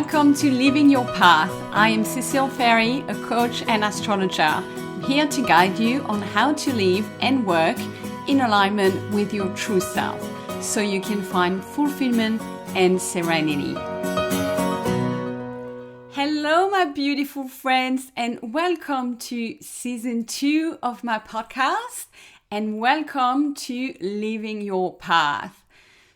Welcome to Living Your Path. I am Cecile Ferry, a coach and astrologer. I'm here to guide you on how to live and work in alignment with your true self so you can find fulfillment and serenity. Hello, my beautiful friends, and welcome to season 2 of my podcast, and welcome to Living Your Path.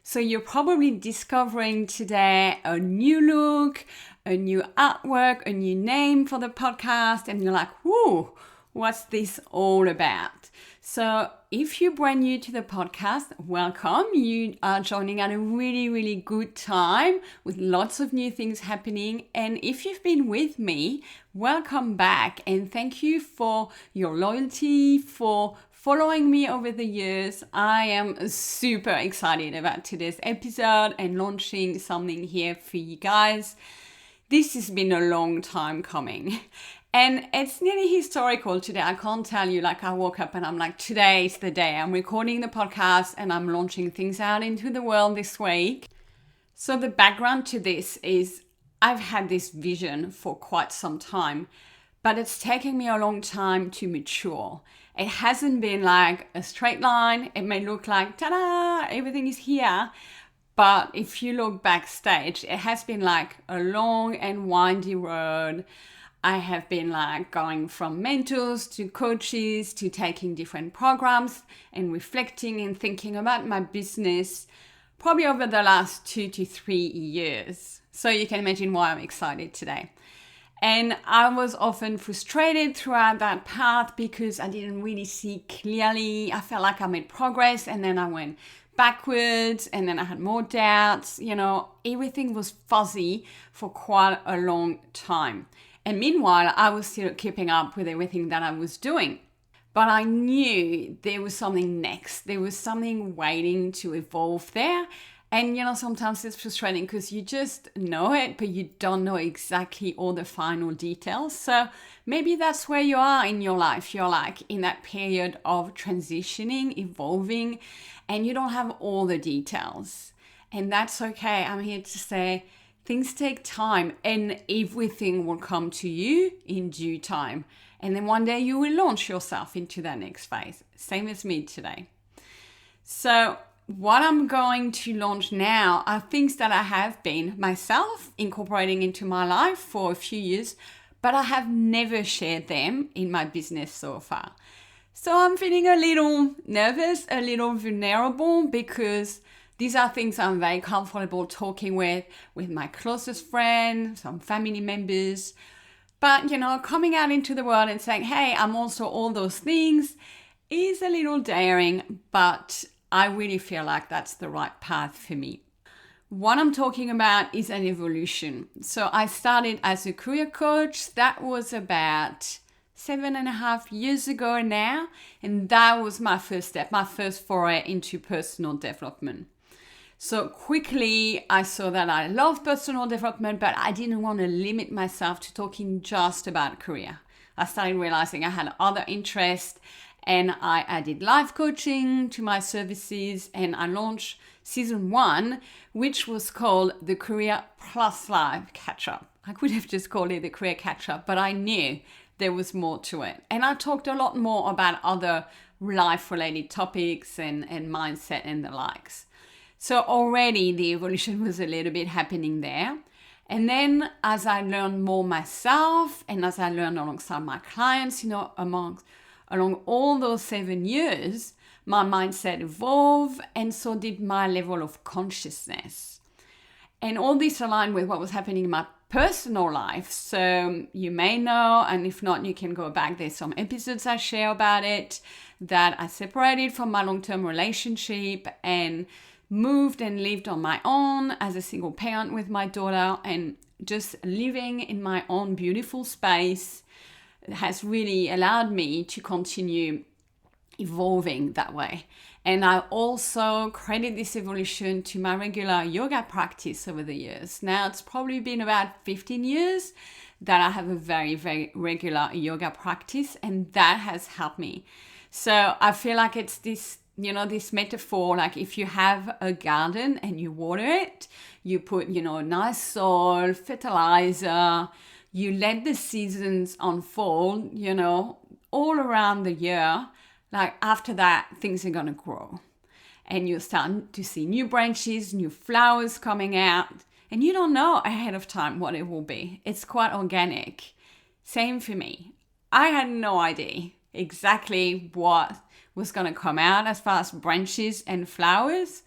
So you're probably discovering today a new look, a new artwork, a new name for the podcast, and you're like, whoa, what's this all about? So if you're brand new to the podcast, welcome. You are joining at a really, really good time with lots of new things happening. And if you've been with me, welcome back. And thank you for your loyalty, for following me over the years. I am super excited about today's episode and launching something here for you guys. This has been a long time coming. And it's nearly historical today. I can't tell you, like I woke up and I'm like, today is the day. I'm recording the podcast and I'm launching things out into the world this week. So the background to this is I've had this vision for quite some time, but it's taken me a long time to mature. It hasn't been like a straight line. It may look like, ta-da, everything is here. But if you look backstage, it has been like a long and windy road. I have been like going from mentors to coaches to taking different programs and reflecting and thinking about my business probably over the last 2 to 3 years. So you can imagine why I'm excited today. And I was often frustrated throughout that path because I didn't really see clearly. I felt like I made progress and then I went backwards and then I had more doubts. You know, everything was fuzzy for quite a long time. And meanwhile, I was still keeping up with everything that I was doing. But I knew there was something next. There was something waiting to evolve there. And, you know, sometimes it's frustrating because you just know it, but you don't know exactly all the final details. So maybe that's where you are in your life. You're like in that period of transitioning, evolving, and you don't have all the details. And that's okay. I'm here to say things take time and everything will come to you in due time. And then one day you will launch yourself into that next phase. Same as me today. So what I'm going to launch now are things that I have been myself incorporating into my life for a few years, but I have never shared them in my business so far. So I'm feeling a little nervous, a little vulnerable because these are things I'm very comfortable talking with my closest friends, some family members. But, you know, coming out into the world and saying, hey, I'm also all those things is a little daring, but I really feel like that's the right path for me. What I'm talking about is an evolution. So I started as a career coach. That was about 7.5 years ago now. And that was my first step, my first foray into personal development. So quickly, I saw that I love personal development, but I didn't want to limit myself to talking just about career. I started realizing I had other interests. And I added life coaching to my services and I launched season 1, which was called the Career Plus Life Catch-Up. I could have just called it the Career Catch-Up, but I knew there was more to it. And I talked a lot more about other life-related topics and mindset and the likes. So already the evolution was a little bit happening there. And then as I learned more myself and as I learned alongside my clients, you know, along all those 7 years, my mindset evolved and so did my level of consciousness. And all this aligned with what was happening in my personal life. So you may know, and if not, you can go back. There's some episodes I share about it, that I separated from my long-term relationship and moved and lived on my own as a single parent with my daughter and just living in my own beautiful space has really allowed me to continue evolving that way. And I also credit this evolution to my regular yoga practice over the years. Now it's probably been about 15 years that I have a very, very regular yoga practice, and that has helped me. So I feel like it's this this metaphor, like if you have a garden and you water it, you put, nice soil, fertilizer, you let the seasons unfold, all around the year. Like after that, things are going to grow. And you start to see new branches, new flowers coming out. And you don't know ahead of time what it will be. It's quite organic. Same for me. I had no idea exactly what was going to come out as far as branches and flowers.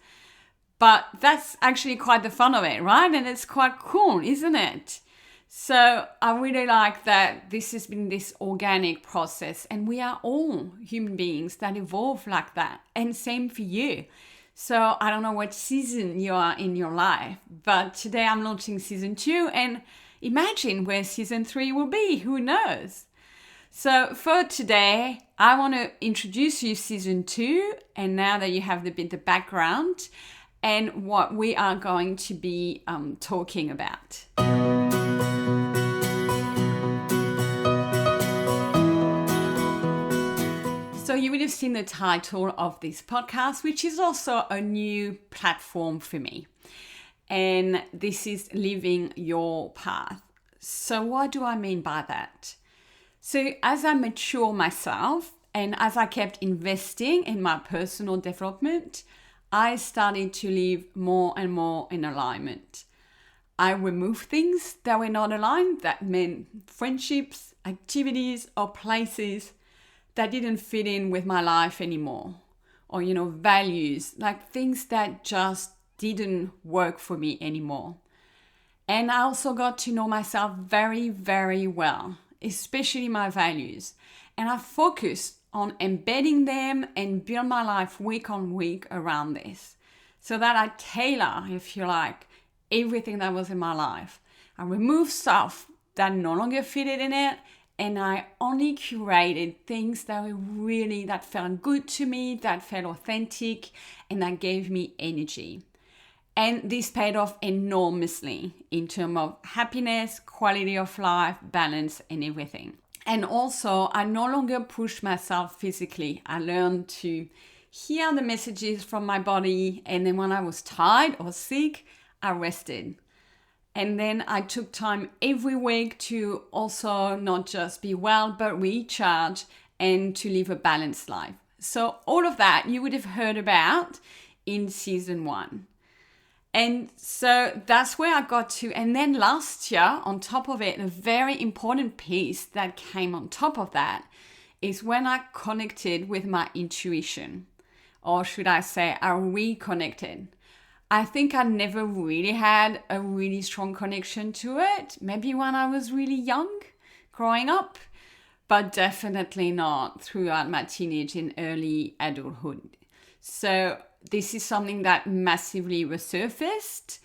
But that's actually quite the fun of it, right? And it's quite cool, isn't it? So I really like that this has been this organic process, and we are all human beings that evolve like that. And same for you. So I don't know what season you are in your life, but today I'm launching season 2, and imagine where season 3 will be. Who knows? So for today, I want to introduce you season 2, and now that you have the background and what we are going to be talking about. So you would have seen the title of this podcast, which is also a new platform for me. And this is Living Your Path. So what do I mean by that? So as I mature myself and as I kept investing in my personal development, I started to live more and more in alignment. I removed things that were not aligned. That meant friendships, activities, or places that didn't fit in with my life anymore, or values, like things that just didn't work for me anymore. And I also got to know myself very, very well, especially my values. And I focused on embedding them and build my life week on week around this, so that I tailor, if you like, everything that was in my life. I removed stuff that no longer fitted in it, and I only curated things that felt good to me, that felt authentic, and that gave me energy. And this paid off enormously in terms of happiness, quality of life, balance, and everything. And also, I no longer pushed myself physically. I learned to hear the messages from my body, and then when I was tired or sick, I rested. And then I took time every week to also not just be well, but recharge and to live a balanced life. So all of that you would have heard about in season 1. And so that's where I got to. And then last year, on top of it, a very important piece that came on top of that is when I connected with my intuition. Or should I say, I reconnected. I think I never really had a really strong connection to it. Maybe when I was really young, growing up, but definitely not throughout my teenage and early adulthood. So this is something that massively resurfaced,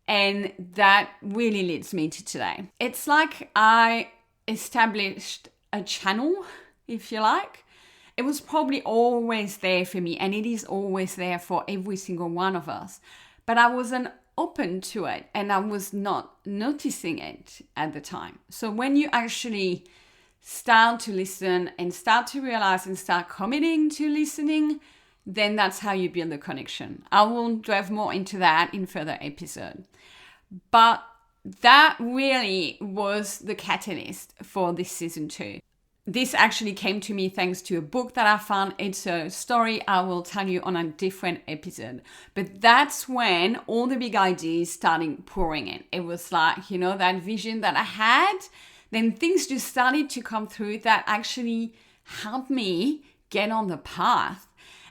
and that really leads me to today. It's like I established a channel, if you like. It was probably always there for me, and it is always there for every single one of us. But I wasn't open to it, and I was not noticing it at the time. So when you actually start to listen and start to realize and start committing to listening, then that's how you build the connection. I will dive more into that in further episode. But that really was the catalyst for this season 2. This actually came to me thanks to a book that I found. It's a story I will tell you on a different episode. But that's when all the big ideas started pouring in. It was like, that vision that I had, then things just started to come through that actually helped me get on the path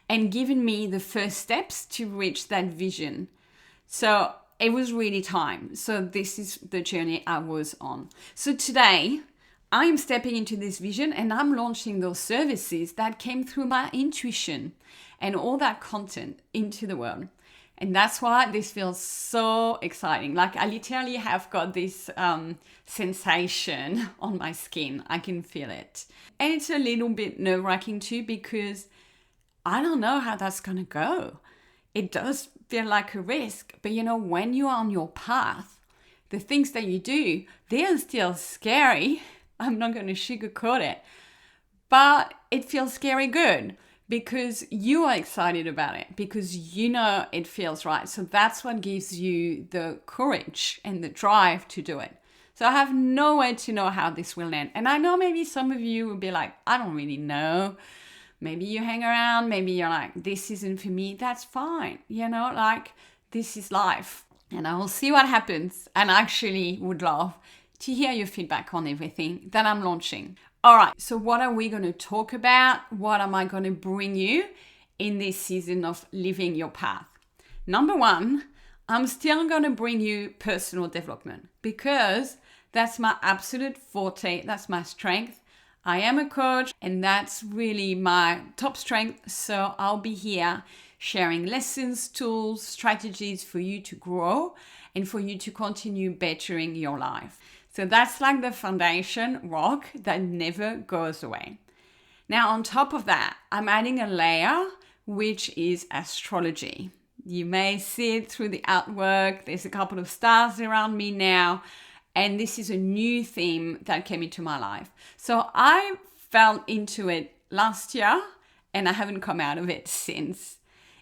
and given me the first steps to reach that vision. So it was really time. So this is the journey I was on. So today, I'm stepping into this vision and I'm launching those services that came through my intuition and all that content into the world. And that's why this feels so exciting. Like I literally have got this sensation on my skin. I can feel it. And it's a little bit nerve-wracking too, because I don't know how that's going to go. It does feel like a risk. But when you are on your path, the things that you do, they are still scary. I'm not going to sugarcoat it. But it feels scary good, because you are excited about it, because you know it feels right. So that's what gives you the courage and the drive to do it. So I have no way to know how this will end. And I know maybe some of you will be like, I don't really know. Maybe you hang around, maybe you're like, this isn't for me. That's fine. Like, this is life. And I will see what happens. And I actually would love to hear your feedback on everything that I'm launching. All right, so what are we going to talk about? What am I going to bring you in this season of Living Your Path? Number one, I'm still going to bring you personal development because that's my absolute forte. That's my strength. I am a coach and that's really my top strength. So I'll be here sharing lessons, tools, strategies for you to grow and for you to continue bettering your life. So that's like the foundation rock that never goes away. Now, on top of that, I'm adding a layer, which is astrology. You may see it through the artwork. There's a couple of stars around me now. And this is a new theme that came into my life. So I fell into it last year and I haven't come out of it since.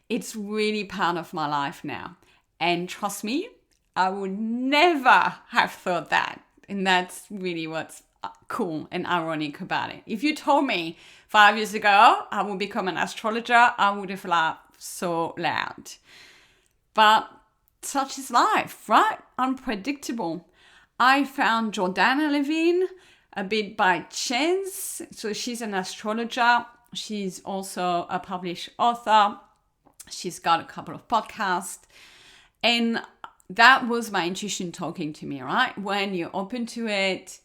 It's really part of my life now. And trust me, I would never have thought that. And that's really what's cool and ironic about it. If you told me 5 years ago I would become an astrologer, I would have laughed so loud. But such is life, right? Unpredictable. I found Jordana Levine a bit by chance. So she's an astrologer. She's also a published author. She's got a couple of podcasts. And that was my intuition talking to me, right? When you're open to it,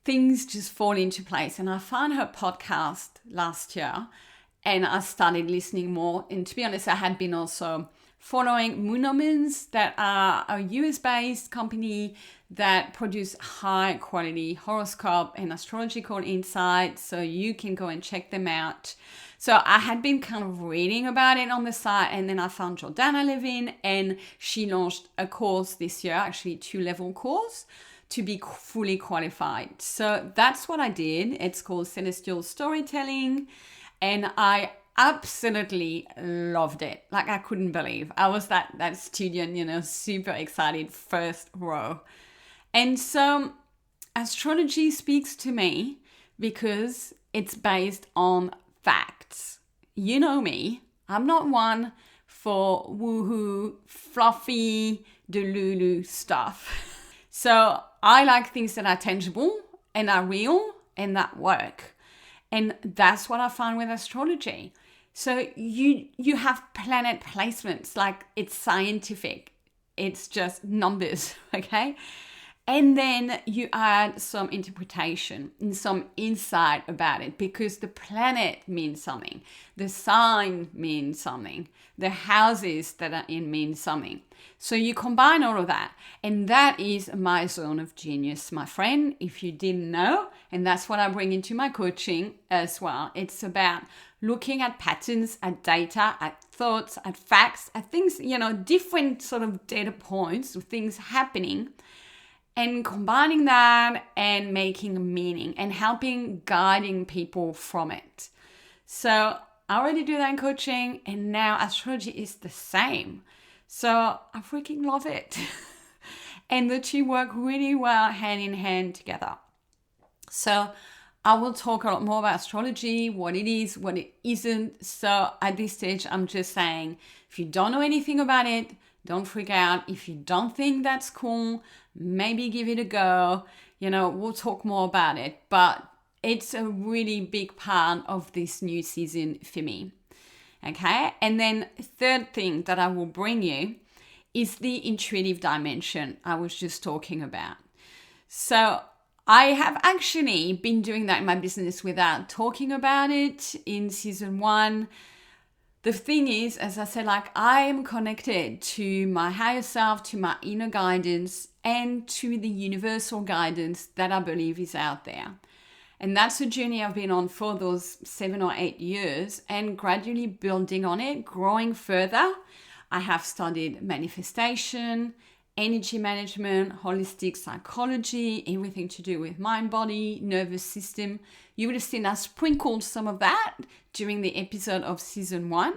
things just fall into place. And I found her podcast last year and I started listening more. And to be honest, I had been also following Moon Omens, that are a US-based company that produce high quality horoscope and astrological insights. So you can go and check them out. So I had been kind of reading about it on the site, and then I found Jordana Levine, and she launched a course this year, actually 2-level course, to be fully qualified. So that's what I did. It's called Celestial Storytelling, and I absolutely loved it. Like, I couldn't believe. I was that student, super excited, first row. And so astrology speaks to me because it's based on facts. You know me, I'm not one for woohoo, fluffy, delulu stuff. So I like things that are tangible and are real and that work. And that's what I found with astrology. So you have planet placements, like it's scientific. It's just numbers, okay? And then you add some interpretation and some insight about it, because the planet means something. The sign means something. The houses that are in mean something. So you combine all of that. And that is my zone of genius, my friend, if you didn't know. And that's what I bring into my coaching as well. It's about looking at patterns, at data, at thoughts, at facts, at things, different sort of data points of things happening, and combining that and making meaning and guiding people from it. So I already do that in coaching, and now astrology is the same. So I freaking love it. And the two work really well hand in hand together. So I will talk a lot more about astrology, what it is, what it isn't. So at this stage, I'm just saying, if you don't know anything about it, don't freak out. If you don't think that's cool, maybe give it a go. We'll talk more about it. But it's a really big part of this new season for me. Okay? And then third thing that I will bring you is the intuitive dimension I was just talking about. So I have actually been doing that in my business without talking about it in season 1. The thing is, as I said, I am connected to my higher self, to my inner guidance, and to the universal guidance that I believe is out there. And that's a journey I've been on for those 7 or 8 years, and gradually building on it, growing further. I have studied manifestation energy management, holistic psychology, everything to do with mind, body, nervous system. You would have seen I sprinkled some of that during the episode of season 1.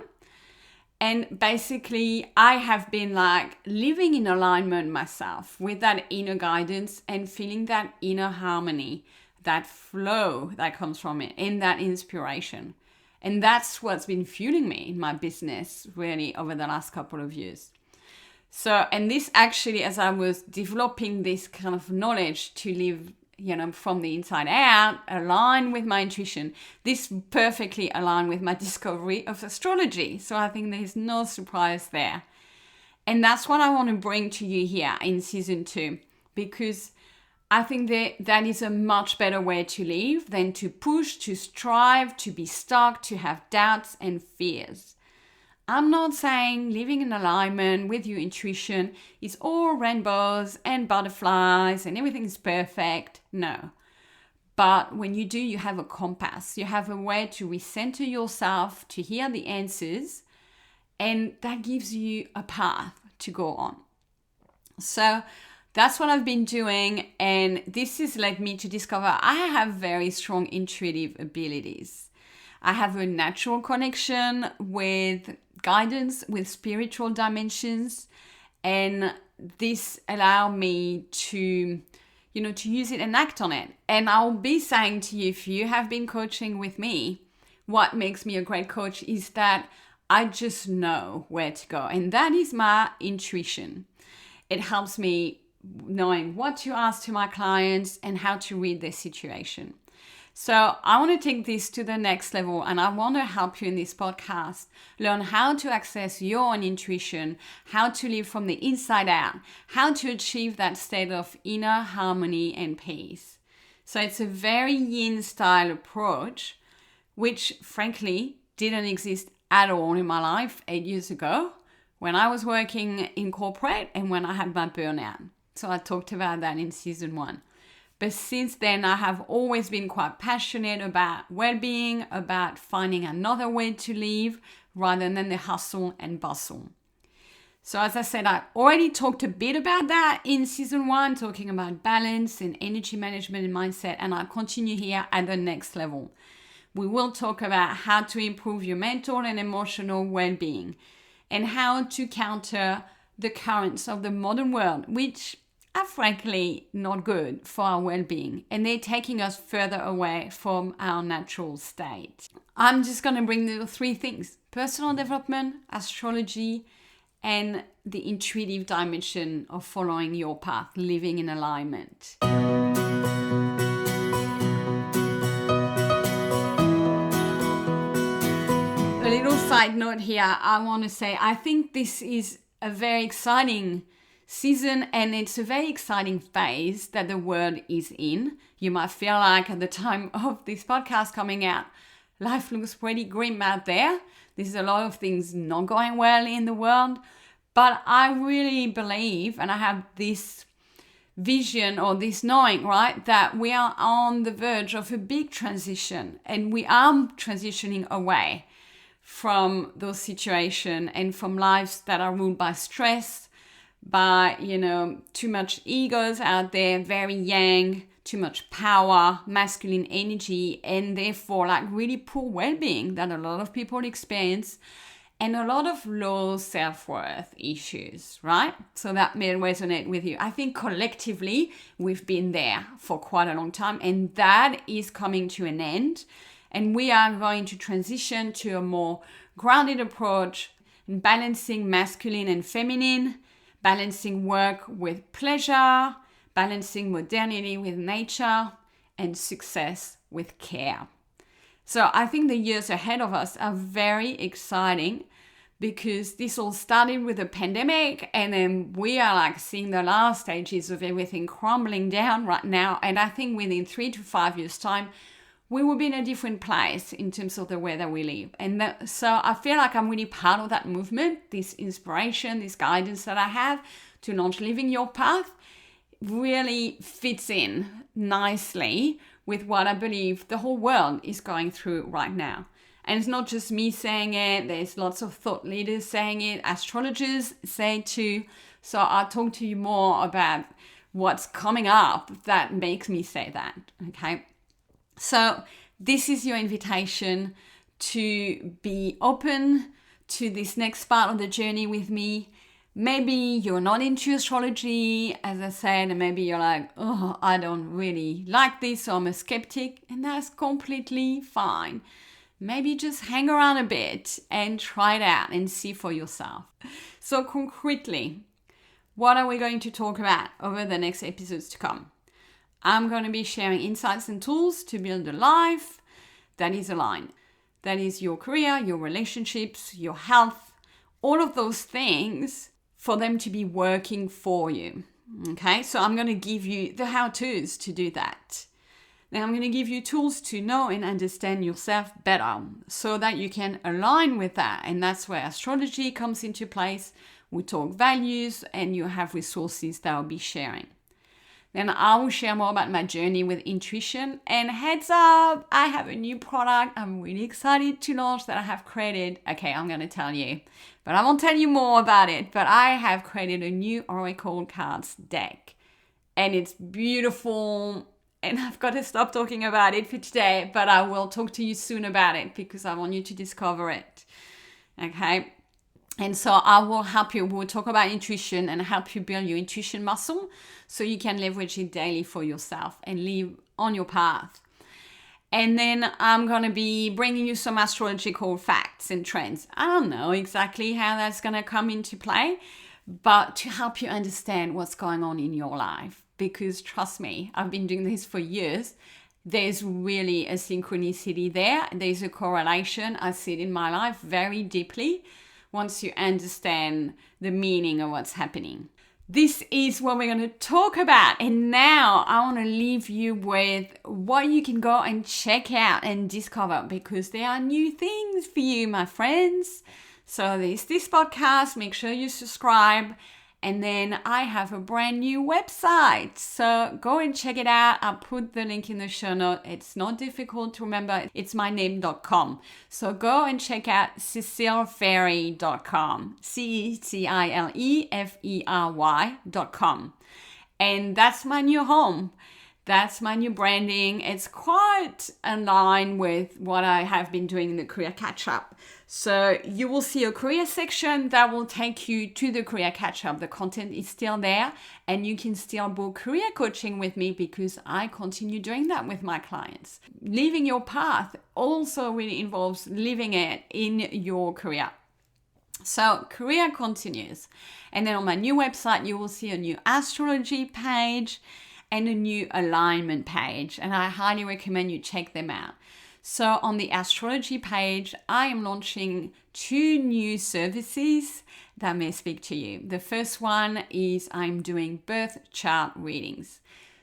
And basically, I have been like living in alignment myself with that inner guidance and feeling that inner harmony, that flow that comes from it, and that inspiration. And that's what's been fueling me in my business really over the last couple of years. So, and this actually, as I was developing this kind of knowledge to live, from the inside out, aligned with my intuition, this perfectly aligned with my discovery of astrology. So I think there's no surprise there. And that's what I want to bring to you here in season 2, because I think that is a much better way to live than to push, to strive, to be stuck, to have doubts and fears. I'm not saying living in alignment with your intuition is all rainbows and butterflies and everything is perfect. No. But when you do, you have a compass. You have a way to recenter yourself, to hear the answers, and that gives you a path to go on. So that's what I've been doing, and this has led me to discover I have very strong intuitive abilities. I have a natural connection with guidance, with spiritual dimensions, and this allowed me to use it and act on it. And I'll be saying to you, if you have been coaching with me, what makes me a great coach is that I just know where to go, and that is my intuition. It helps me knowing what to ask to my clients and how to read their situation. So I want to take this to the next level, and I want to help you in this podcast learn how to access your own intuition, how to live from the inside out, how to achieve that state of inner harmony and peace. So it's a very yin style approach, which frankly didn't exist at all in my life 8 years ago when I was working in corporate and when I had my burnout. So I talked about that in season 1. But since then, I have always been quite passionate about well-being, about finding another way to live rather than the hustle and bustle. So as I said, I already talked a bit about that in season 1, talking about balance and energy management and mindset, and I'll continue here at the next level. We will talk about how to improve your mental and emotional well-being and how to counter the currents of the modern world, which are frankly not good for our well-being, and they're taking us further away from our natural state. I'm just going to bring the 3 things: personal development, astrology, and the intuitive dimension of following your path, living in alignment. A little side note here, I want to say I think this is a very exciting season, and it's a very exciting phase that the world is in. You might feel like at the time of this podcast coming out, life looks pretty grim out there. There's a lot of things not going well in the world, but I really believe, and I have this vision or this knowing, right, that we are on the verge of a big transition, and we are transitioning away from those situations and from lives that are ruled by stress, by, too much egos out there, very yang, too much power, masculine energy, and therefore like really poor well-being that a lot of people experience, and a lot of low self-worth issues, right? So that may resonate with you. I think collectively we've been there for quite a long time, and that is coming to an end. And we are going to transition to a more grounded approach, balancing masculine and feminine, balancing work with pleasure, balancing modernity with nature, and success with care. So I think the years ahead of us are very exciting, because this all started with a pandemic, and then we are like seeing the last stages of everything crumbling down right now. And I think within 3 to 5 years' time, we will be in a different place in terms of the way that we live. And so I feel like I'm really part of that movement, this inspiration, this guidance that I have to launch Living Your Path really fits in nicely with what I believe the whole world is going through right now. And it's not just me saying it, there's lots of thought leaders saying it, astrologers say it too. So I'll talk to you more about what's coming up that makes me say that, okay? So this is your invitation to be open to this next part of the journey with me. Maybe you're not into astrology, as I said, and maybe you're like, oh, I don't really like this, so I'm a skeptic, and that's completely fine. Maybe just hang around a bit and try it out and see for yourself. So concretely, what are we going to talk about over the next episodes to come? I'm going to be sharing insights and tools to build a life that is aligned. That is your career, your relationships, your health, all of those things for them to be working for you. Okay, so I'm going to give you the how-tos to do that. Then I'm going to give you tools to know and understand yourself better so that you can align with that. And that's where astrology comes into place. We talk values and you have resources that I'll be sharing. Then I will share more about my journey with intuition. And heads up, I have a new product I'm really excited to launch that I have created. Okay, I'm going to tell you, but I won't tell you more about it. But I have created a new Oracle cards deck. And it's beautiful. And I've got to stop talking about it for today. But I will talk to you soon about it because I want you to discover it. Okay? And so I will help you. We'll talk about intuition and help you build your intuition muscle so you can leverage it daily for yourself and live on your path. And then I'm going to be bringing you some astrological facts and trends. I don't know exactly how that's going to come into play, but to help you understand what's going on in your life. Because trust me, I've been doing this for years. There's really a synchronicity there. There's a correlation. I see it in my life very deeply once you understand the meaning of what's happening. This is what we're going to talk about. And now I want to leave you with what you can go and check out and discover because there are new things for you, my friends. So there's this podcast. Make sure you subscribe. And then I have a brand new website. So go and check it out. I'll put the link in the show note. It's not difficult to remember. It's myname.com. So go and check out CecileFerry.com. CecileFerry.com. And that's my new home. That's my new branding. It's quite in line with what I have been doing in the Career Catch-Up. So you will see a career section that will take you to the Career Catch-Up. The content is still there and you can still book career coaching with me because I continue doing that with my clients. Living your path also really involves living it in your career. So career continues. And then on my new website, you will see a new astrology page and a new alignment page. And I highly recommend you check them out. So on the astrology page, I am launching 2 new services that may speak to you. The first one is I'm doing birth chart readings.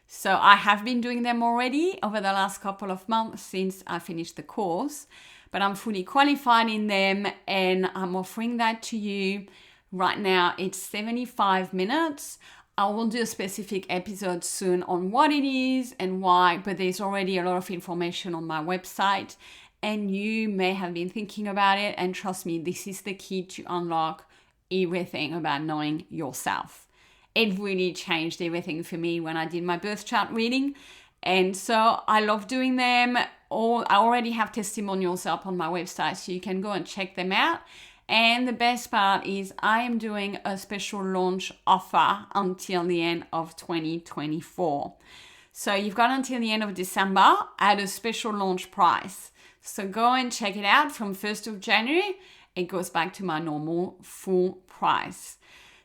So I have been doing them already over the last couple of months since I finished the course, but I'm fully qualified in them and I'm offering that to you. Right now, it's 75 minutes. I will do a specific episode soon on what it is and why, but there's already a lot of information on my website and you may have been thinking about it. And trust me, this is the key to unlock everything about knowing yourself. It really changed everything for me when I did my birth chart reading. And so I love doing them. I already have testimonials up on my website, so you can go and check them out. And the best part is I am doing a special launch offer until the end of 2024. So you've got until the end of December at a special launch price. So go and check it out from 1st of January. It goes back to my normal full price.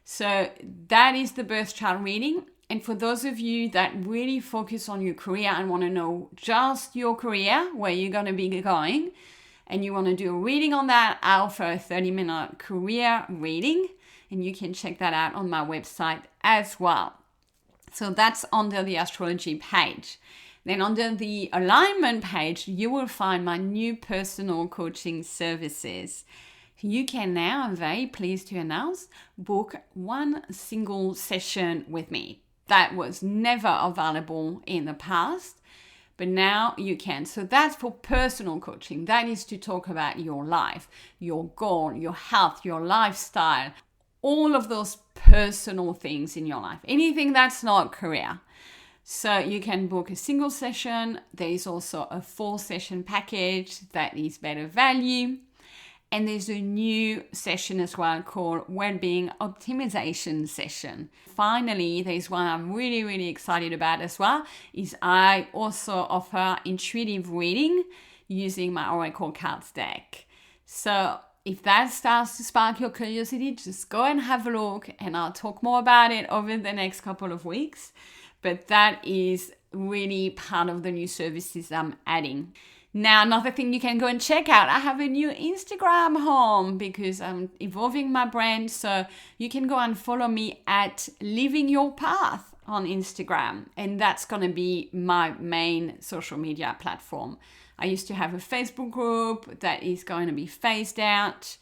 So that is the birth chart reading. And for those of you that really focus on your career and want to know just your career, where you're going to be going, and you want to do a reading on that, I offer a 30-minute career reading, and you can check that out on my website as well. So that's under the astrology page. Then under the alignment page, you will find my new personal coaching services. You can now, I'm very pleased to announce, book 1 single session with me. That was never available in the past. But now you can. So that's for personal coaching. That is to talk about your life, your goal, your health, your lifestyle, all of those personal things in your life, anything that's not career. So you can book a single session. There is also a 4-session package that is better value. And there's a new session as well called Wellbeing Optimization Session. Finally, there's one I'm really, really excited about as well, is I also offer intuitive reading using my Oracle Cards deck. So if that starts to spark your curiosity, just go and have a look, and I'll talk more about it over the next couple of weeks. But that is really part of the new services I'm adding. Now, another thing you can go and check out, I have a new Instagram home because I'm evolving my brand. So you can go and follow me at Living Your Path on Instagram. And that's going to be my main social media platform. I used to have a Facebook group that is going to be phased out.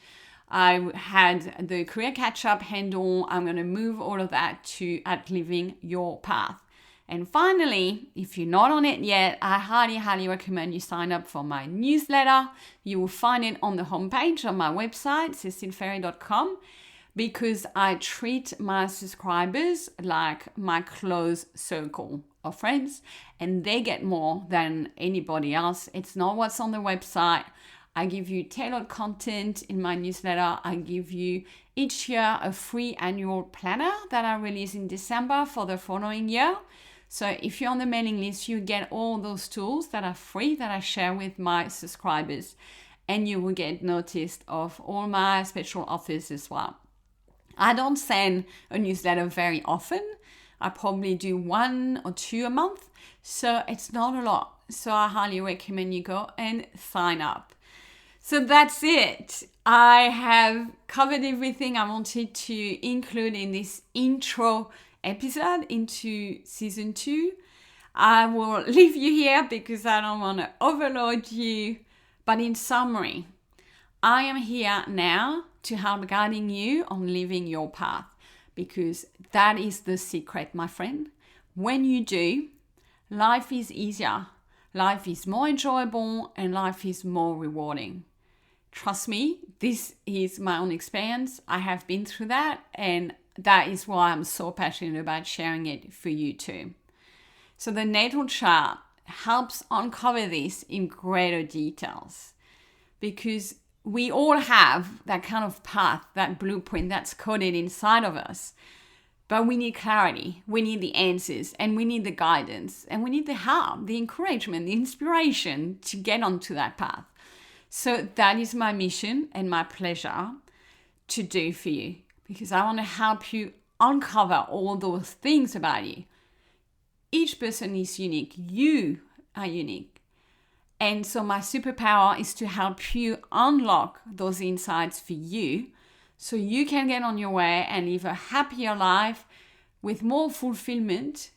I had the Career Catch-Up handle. I'm going to move all of that to at Living Your Path. And finally, if you're not on it yet, I highly, highly recommend you sign up for my newsletter. You will find it on the homepage on my website, cecileferry.com, because I treat my subscribers like my close circle of friends, and they get more than anybody else. It's not what's on the website. I give you tailored content in my newsletter. I give you each year a free annual planner that I release in December for the following year. So if you're on the mailing list, you get all those tools that are free that I share with my subscribers, and you will get noticed of all my special offers as well. I don't send a newsletter very often. I probably do 1 or 2 a month, so it's not a lot. So I highly recommend you go and sign up. So that's it. I have covered everything I wanted to include in this intro episode into season 2. I will leave you here because I don't want to overload you. But in summary, I am here now to help guiding you on living your path, because that is the secret, my friend. When you do, life is easier, life is more enjoyable, and life is more rewarding. Trust me, this is my own experience. I have been through that, and that is why I'm so passionate about sharing it for you too. So the natal chart helps uncover this in greater details, because we all have that kind of path, that blueprint that's coded inside of us. But we need clarity, we need the answers, and we need the guidance, and we need the help, the encouragement, the inspiration to get onto that path. So that is my mission and my pleasure to do for you, because I want to help you uncover all those things about you. Each person is unique. You are unique. And so my superpower is to help you unlock those insights for you, so you can get on your way and live a happier life with more fulfillment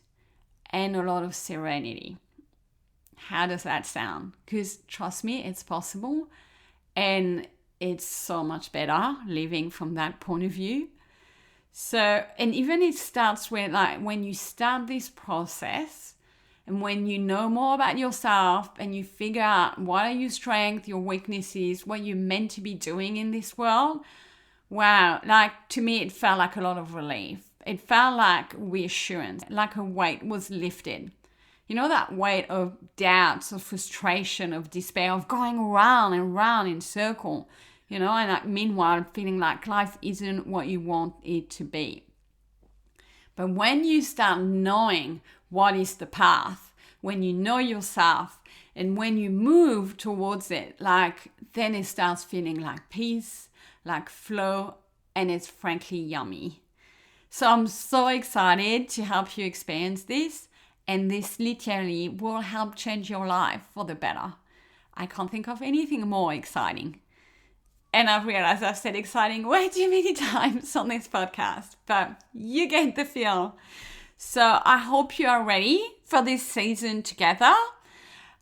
and a lot of serenity. How does that sound? Because trust me, it's possible, and it's so much better living from that point of view. So, and even it starts with, like, when you start this process and when you know more about yourself and you figure out what are your strengths, your weaknesses, what you're meant to be doing in this world. Wow, like, to me, it felt like a lot of relief. It felt like reassurance, like a weight was lifted. You know, that weight of doubts, of frustration, of despair, of going round and round in circle, you know, and like, meanwhile feeling like life isn't what you want it to be. But when you start knowing what is the path, when you know yourself, and when you move towards it, like, then it starts feeling like peace, like flow, and it's frankly yummy. So I'm so excited to help you experience this. And this literally will help change your life for the better. I can't think of anything more exciting. And I've realized I've said exciting way too many times on this podcast, but you get the feel. So I hope you are ready for this season together.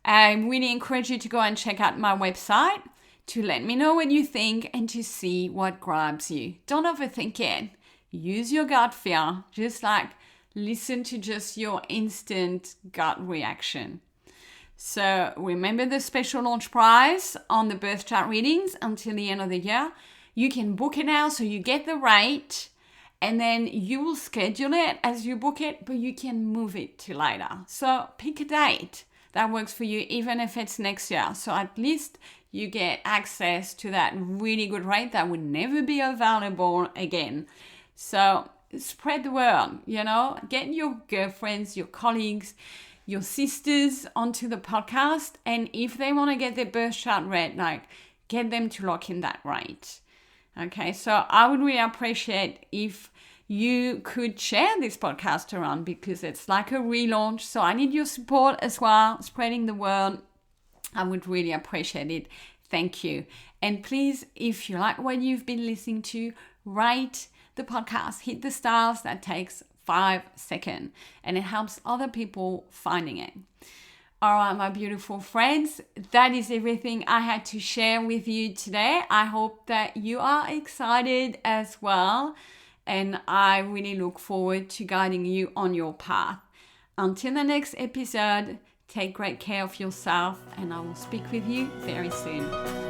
I really encourage you to go and check out my website to let me know what you think and to see what grabs you. Don't overthink it. Use your gut feel, just like listen to just your instant gut reaction. So remember the special launch prize on the birth chart readings until the end of the year. You can book it now so you get the rate and then you will schedule it as you book it, but you can move it to later. So pick a date that works for you, even if it's next year. So at least you get access to that really good rate that would never be available again. So spread the word, get your girlfriends, your colleagues, your sisters onto the podcast. And if they want to get their birth chart read, get them to lock in that rate. Okay, so I would really appreciate if you could share this podcast around, because it's like a relaunch. So I need your support as well, spreading the word. I would really appreciate it. Thank you. And please, if you like what you've been listening to, rate the podcast, hit the stars. That takes 5 seconds and it helps other people finding it. All right, my beautiful friends, that is everything I had to share with you today. I hope that you are excited as well, and I really look forward to guiding you on your path. Until the next episode, take great care of yourself, and I will speak with you very soon.